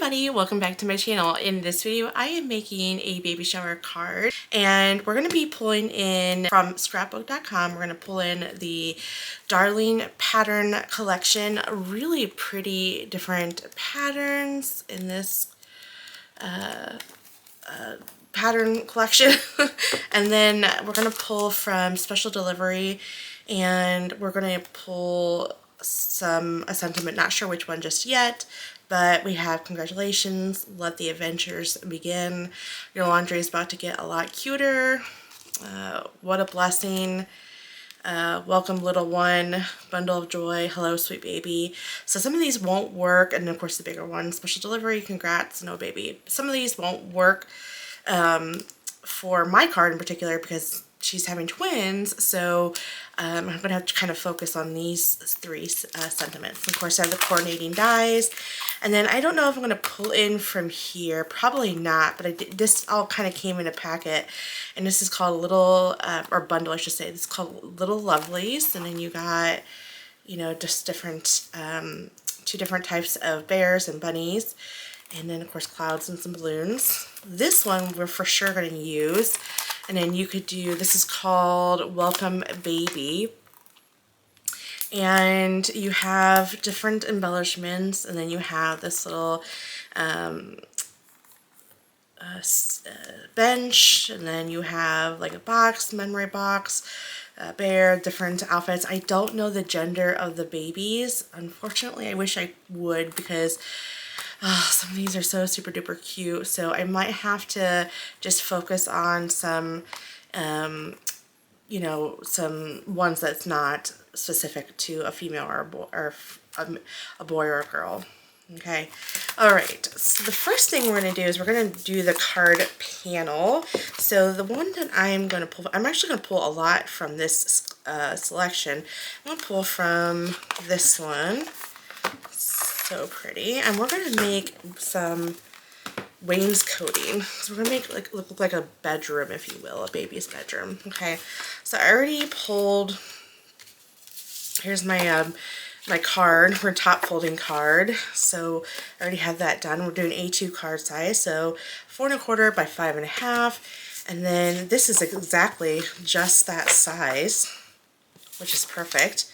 everybody, welcome back to my channel. In this video I am making a baby shower card and we're going to be pulling in from scrapbook.com. We're going to pull in the Darling pattern collection. Really pretty different patterns in this pattern collection. And then we're going to pull from special delivery and we're going to pull a sentiment, not sure which one just yet, but we have congratulations, let the adventures begin, your laundry is about to get a lot cuter, what a blessing, welcome little one, bundle of joy, hello sweet baby. So some of these won't work, and of course the bigger one, special delivery, congrats, no baby. Some of these won't work for my card in particular because she's having twins, so I'm going to have to kind of focus on these three sentiments. Of course I have the coordinating dies, and then I don't know if I'm going to pull in from here, probably not, but this all kind of came in a packet, and this is called Little, or bundle I should say, this is called Little Lovelies, and then you got, you know, just different, two different types of bears and bunnies, and then of course clouds and some balloons. This one we're for sure going to use. And then you could do, this is called Welcome Baby. And you have different embellishments, and then you have this little bench, and then you have like a box, memory box, bear, different outfits. I don't know the gender of the babies. Unfortunately, I wish I would, because some of these are so super duper cute, so I might have to just focus on some, you know, some ones that's not specific to a female or a boy or a girl. Okay, all right, so the first thing we're going to do is we're going to do the card panel. So the one that I'm going to pull, I'm actually going to pull a lot from this selection. I'm going to pull from this one. So pretty, and we're going to make some wainscoting. So we're going to make like look like a bedroom, if you will, a baby's bedroom. Okay, so I already pulled, here's my my card, my top folding card. So I already have that done. We're doing A2 card size, so 4 1/4 by 5 1/2, and then this is exactly just that size, which is perfect.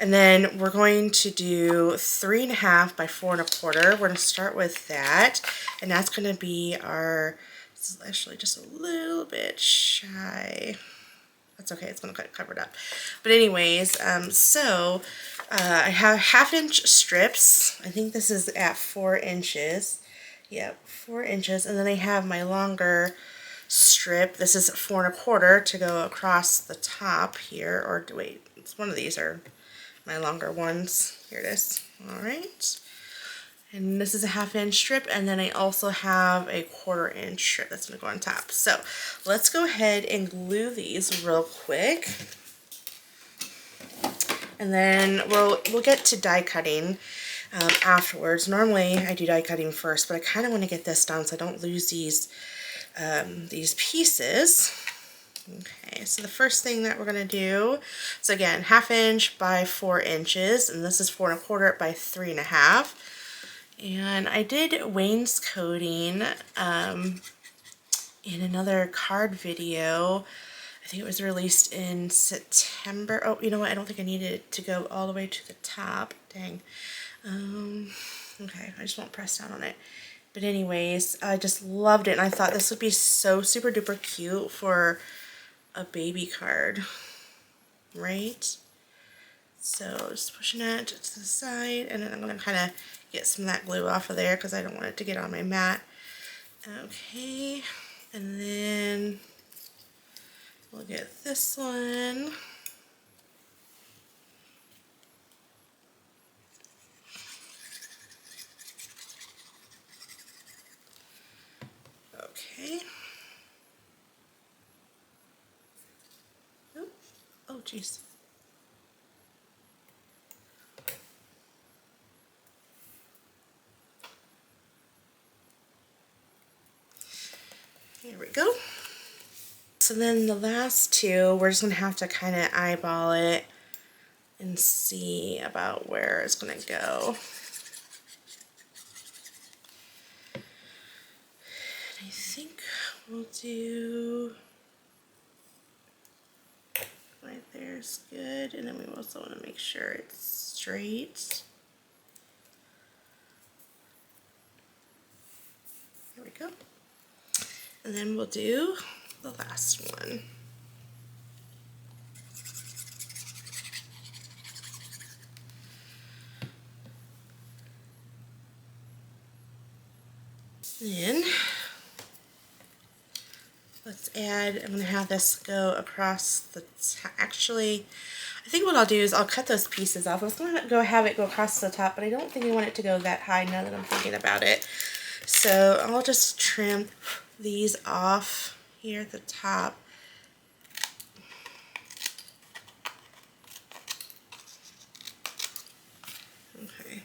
And then we're going to do 3 1/2 by 4 1/4. We're going to start with that, and that's going to be our, this is actually just a little bit shy. That's okay, it's going to get covered up. But anyways, I have 1/2 inch strips. I think this is at 4 inches. Yep, 4 inches. And then I have my longer strip. This is 4 1/4 to go across the top here. Or wait, it's one of these are my longer ones. Here it is. All right. And this is a 1/2 inch strip, and then I also have a 1/4 inch strip that's going to go on top. So let's go ahead and glue these real quick. And then we'll get to die cutting afterwards. Normally I do die cutting first, but I kind of want to get this done so I don't lose these pieces. Okay, so the first thing that we're going to do, so again, 1/2 inch by 4 inches, and this is 4 1/4 by 3 1/2. And I did wainscoting in another card video. I think it was released in September. Oh, you know what? I don't think I needed it to go all the way to the top. Dang. Okay, I just won't press down on it. But anyways, I just loved it, and I thought this would be so super duper cute for a baby card, right? So just pushing it to the side, and then I'm going to kind of get some of that glue off of there because I don't want it to get on my mat. Okay, and then we'll get this one. Okay. Oh, geez. There we go. So then the last two, we're just going to have to kind of eyeball it and see about where it's going to go. We'll do right there's good, and then we also want to make sure it's straight. There we go. And then we'll do the last one. Then let's add, I'm going to have this go across the, actually, I think what I'll do is I'll cut those pieces off. I was going to go have it go across the top, but I don't think I want it to go that high now that I'm thinking about it. So I'll just trim these off here at the top. Okay.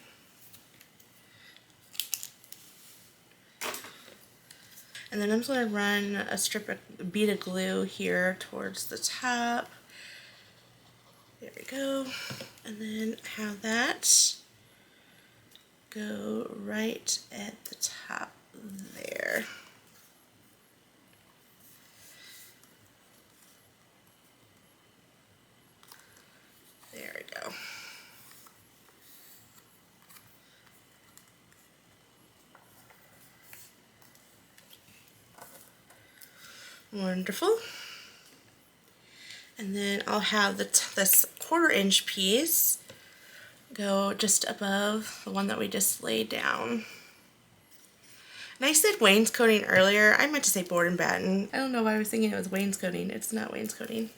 And then I'm just going to run a strip of bead of glue here towards the top. There we go. And then have that go right at the top there. There we go. Wonderful. And then I'll have this 1/4 inch piece go just above the one that we just laid down. And I said wainscoting earlier. I meant to say board and batten. I don't know why I was thinking it was wainscoting. It's not wainscoting.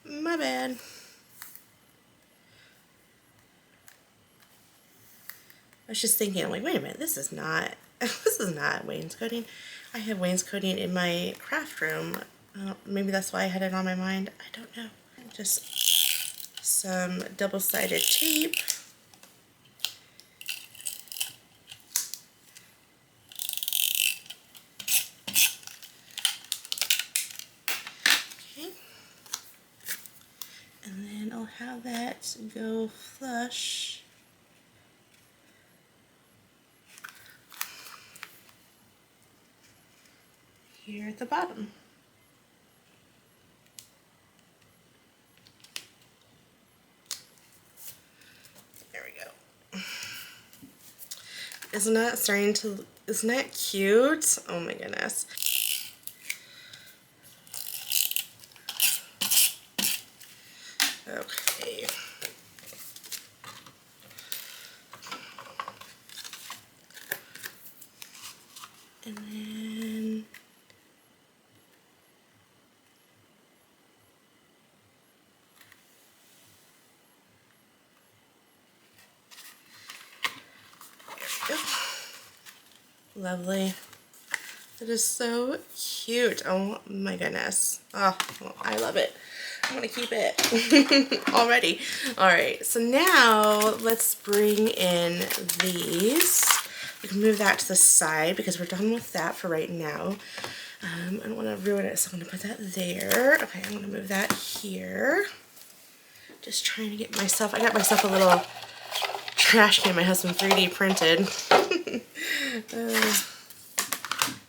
My bad. I was just thinking, I'm like, wait a minute, this is not wainscoting. I have wainscoting in my craft room. Maybe that's why I had it on my mind. I don't know. Just some double-sided tape. Okay. And then I'll have that go flush here at the bottom. There we go. Isn't that cute? Oh my goodness. Okay. And then lovely. It is so cute. Oh my goodness. Oh, I love it. I'm gonna keep it already. All right, so now let's bring in these. We can move that to the side because we're done with that for right now. I don't want to ruin it, so I'm gonna put that there. Okay, I'm gonna move that here. Just trying to get myself, I got myself a little trash can my husband 3D printed.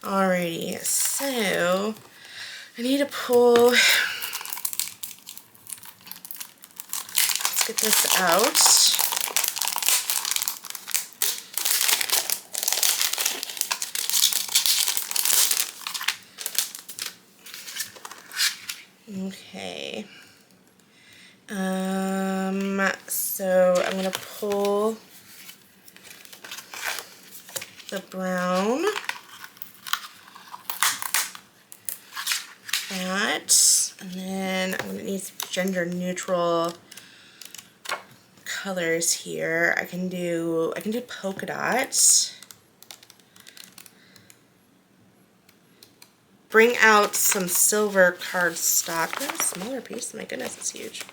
Alrighty, so I need to pull, let's get this out. Okay. So I'm going to pull the brown, that, and then I'm going to need some gender neutral colors here. I can do polka dots. Bring out some silver cardstock. That's a smaller piece. My goodness, it's huge.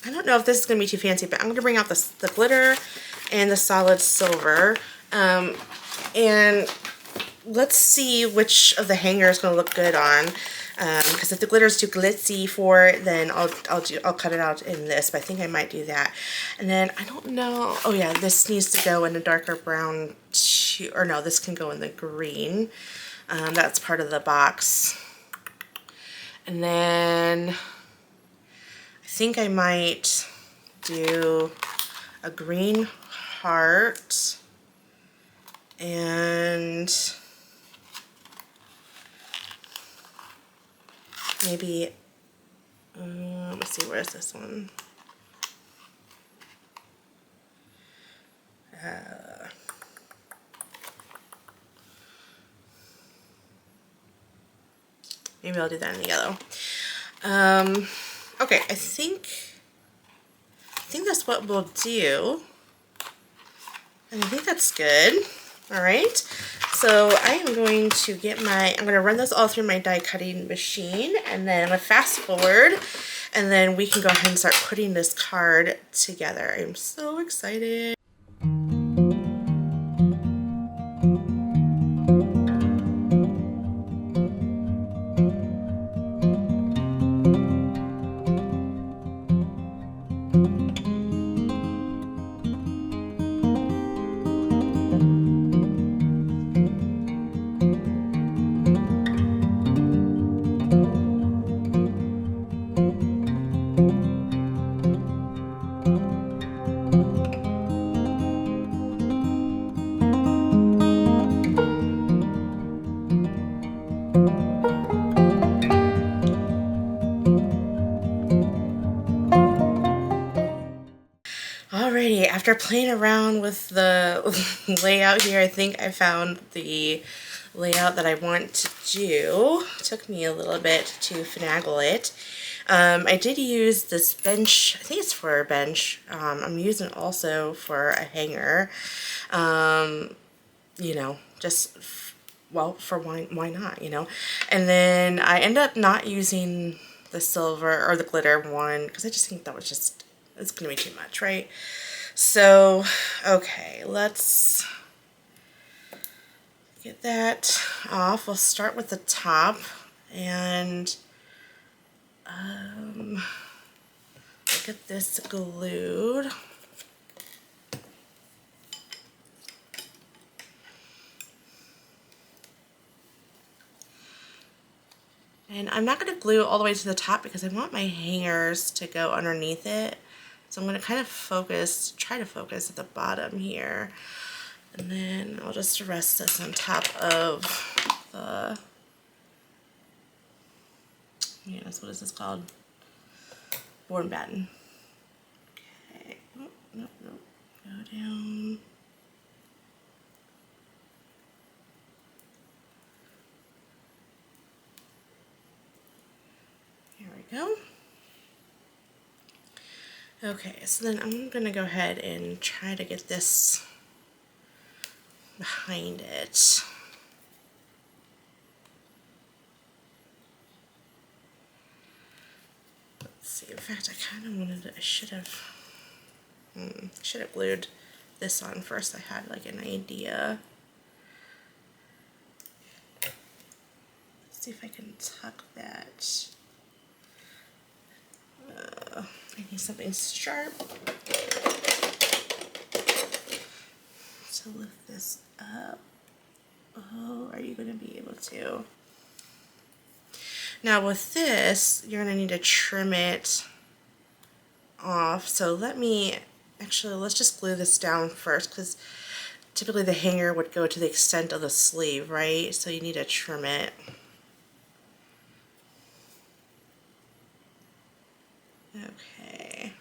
I don't know if this is going to be too fancy, but I'm going to bring out the glitter and the solid silver. And let's see which of the hanger is going to look good on. Because if the glitter is too glitzy for it, then I'll cut it out in this. But I think I might do that. And then I don't know. Oh yeah, this needs to go in a darker brown too. to, or no, this can go in the green. That's part of the box. And then I think I might do a green heart and maybe, let me see, where's this one? Maybe I'll do that in the yellow. Okay, I think that's what we'll do. And I think that's good. All right. So I am going to get I'm going to run this all through my die cutting machine, and then I'm going to fast forward, and then we can go ahead and start putting this card together. I'm so excited. Alrighty, after playing around with the layout here, I think I found the layout that I want to do. It took me a little bit to finagle it. I did use this bench. I think it's for a bench. I'm using it also for a hanger. You know, just, well, for why not, you know? And then I ended up not using the silver or the glitter one because I just think that was just, it's going to be too much, right? So, okay, let's get that off. We'll start with the top and get this glued. And I'm not going to glue all the way to the top because I want my hangers to go underneath it. So I'm going to kind of try to focus at the bottom here. And then I'll just rest this on top of the, yes, what is this called? Board batten. Okay, oh, nope, go down. Here we go. Okay, so then I'm going to go ahead and try to get this behind it. Let's see, in fact, I kind of wanted to, I should have glued this on first. I had like an idea. Let's see if I can tuck that. I need something sharp to lift this up. Oh, are you going to be able to? Now with this, you're going to need to trim it off. So let's just glue this down first, because typically the hanger would go to the extent of the sleeve, right? So you need to trim it. Okay.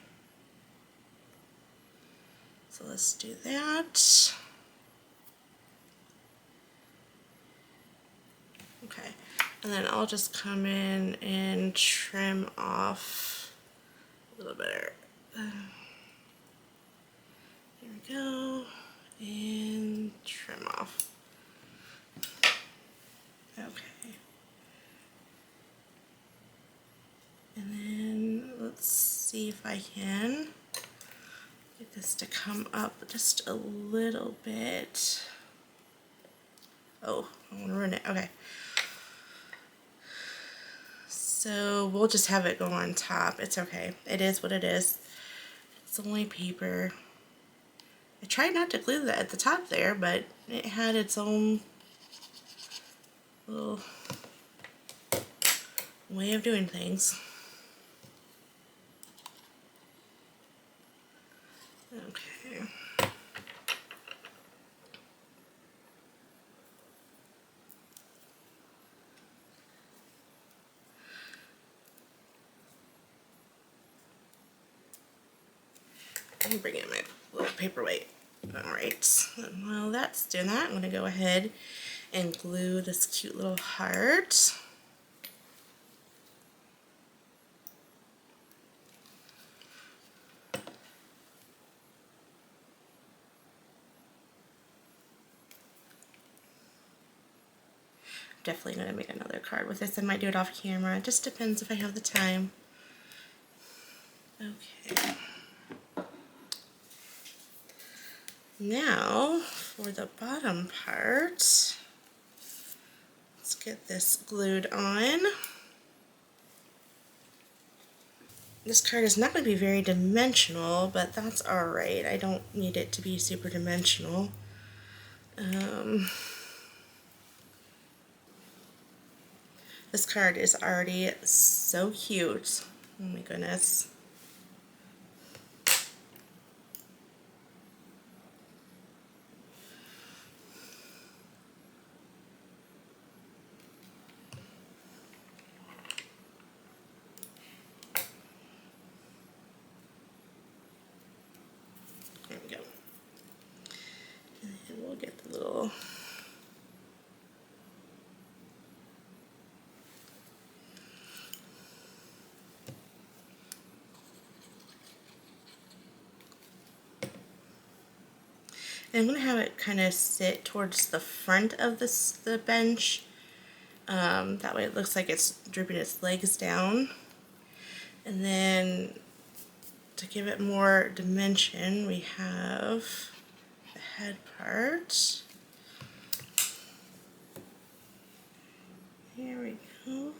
So let's do that. Okay. And then I'll just come in and trim off a little bit. There we go. And trim off. Okay. And then let's see if I can get this to come up just a little bit. Oh, I want to ruin it. Okay. So we'll just have it go on top. It's okay. It is what it is. It's only paper. I tried not to glue that at the top there, but it had its own little way of doing things. Okay. Let me bring in my little paperweight. Alright, while that's doing that, I'm going to go ahead and glue this cute little heart. Definitely going to make another card with this. I might do it off camera. It just depends if I have the time. Okay. Now, for the bottom part, let's get this glued on. This card is not going to be very dimensional, but that's alright. I don't need it to be super dimensional. This card is already so cute. Oh my goodness. There we go. And we'll get the little and I'm going to have it kind of sit towards the front of the bench. That way it looks like it's drooping its legs down. And then to give it more dimension, we have the head part. Here we go.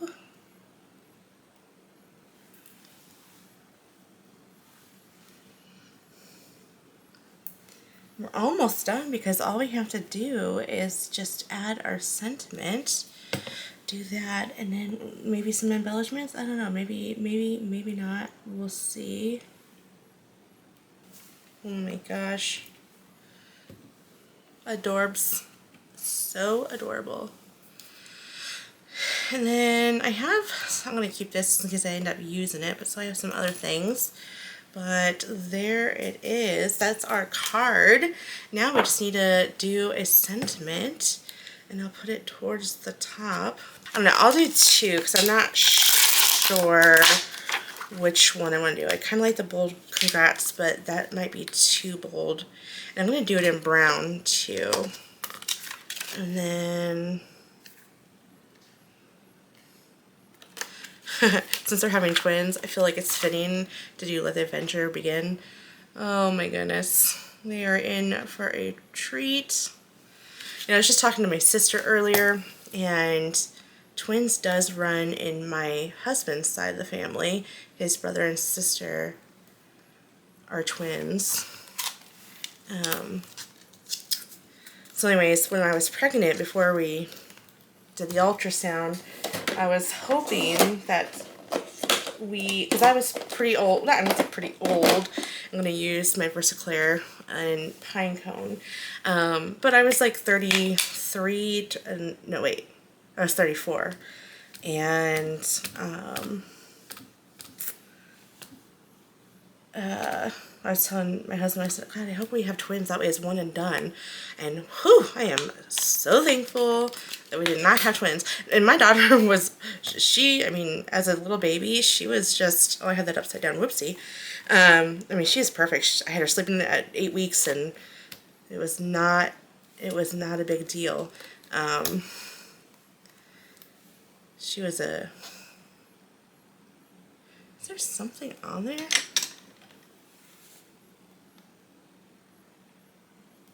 We're almost done because all we have to do is just add our sentiment. Do that and then maybe some embellishments. I don't know, maybe not. We'll see. Oh my gosh. Adorbs. So adorable. And then I'm going to keep this in case I end up using it, but so I have some other things. But there it is. That's our card. Now we just need to do a sentiment, and I'll put it towards the top. I don't know, I'll do two because I'm not sure which one I want to do. I kind of like the bold congrats, but that might be too bold. And I'm going to do it in brown too. And then since they're having twins, I feel like it's fitting to do Let the Adventure Begin. Oh my goodness. They are in for a treat. You know, I was just talking to my sister earlier, and twins does run in my husband's side of the family. His brother and sister are twins. So anyways, when I was pregnant, before we did the ultrasound, I was hoping that because I was pretty old, not pretty old, I'm going to use my Versaclear and pine cone, but I was like 33, no wait, I was 34, and I was telling my husband, I said, God, I hope we have twins, that way it's one and done. And whew, I am so thankful that we did not have twins. And my daughter was, I mean, as a little baby, she was just, oh, I had that upside down, whoopsie. I mean, she's perfect. I had her sleeping at 8 weeks, and it was not a big deal. She was is there something on there?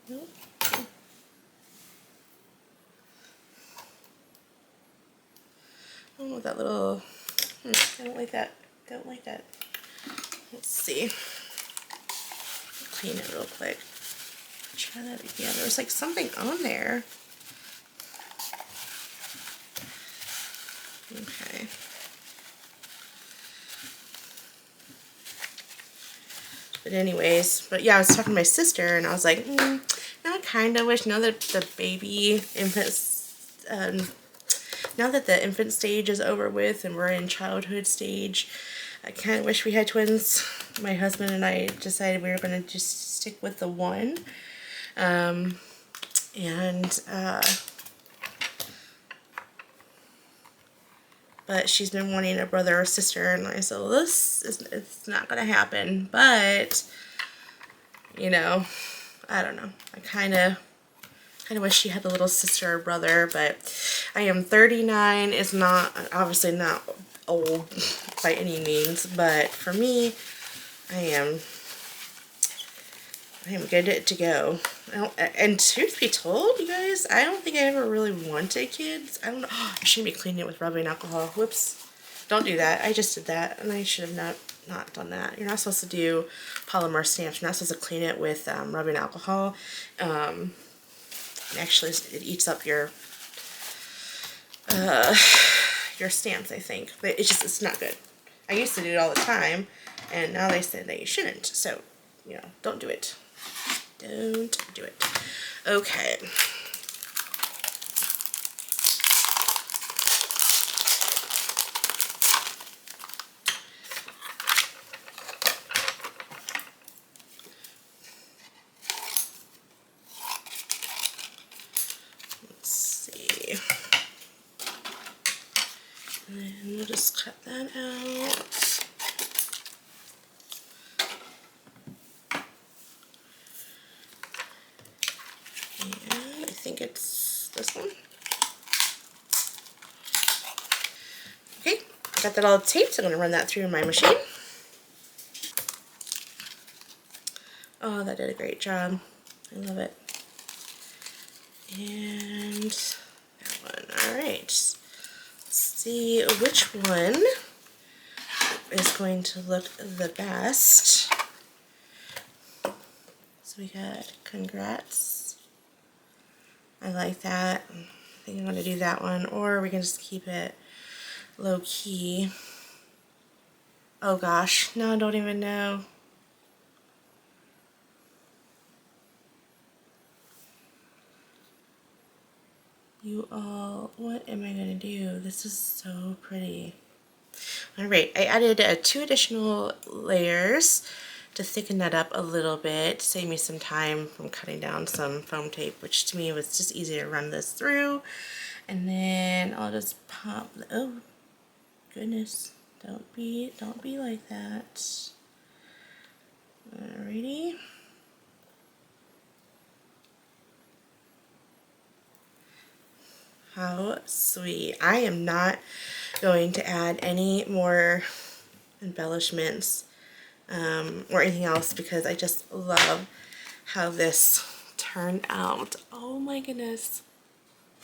Nope. Oh, that little, I don't like that. Don't like that. Let's see. Clean it real quick. try that again. There was like something on there. Okay. But anyways, but yeah, I was talking to my sister and I was like, now I kind of wish, now that the baby infants, now that the infant stage is over with and we're in childhood stage, I kind of wish we had twins. My husband and I decided we were going to just stick with the one. But she's been wanting a brother or sister, and I said, well, it's not going to happen. But, you know, I don't know. I kind of wish she had a little sister or brother, but I am 39. It's not, obviously not old by any means, but for me, I am good to go. And truth be told, you guys, I don't think I ever really wanted kids. I don't know. I shouldn't be cleaning it with rubbing alcohol. Whoops. Don't do that. I just did that, and I should have not done that. You're not supposed to do polymer stamps. You're not supposed to clean it with rubbing alcohol. Actually, it eats up your stamps, I think. But it's not good. I used to do it all the time, and now they say that you shouldn't. So, you know, don't do it. Don't do it. Okay. Let's see. And we'll just cut that out. I think it's this one. Okay, got that all taped. I'm going to run that through my machine. Oh, that did a great job. I love it. And that one. Alright. Let's see which one is going to look the best. So we got congrats. I like that. I think I'm going to do that one, or we can just keep it low key. Oh gosh, no, I don't even know. You all, what am I going to do? This is so pretty. Alright, I added 2 additional layers to thicken that up a little bit, save me some time from cutting down some foam tape, which to me was just easy to run this through. And then I'll just pop, oh goodness, don't be like that. Alrighty. How sweet. I am not going to add any more embellishments or anything else because I just love how this turned out. Oh my goodness.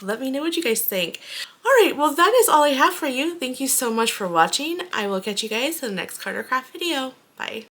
Let me know what you guys think. Alright, well that is all I have for you. Thank you so much for watching. I will catch you guys in the next card or craft video. Bye.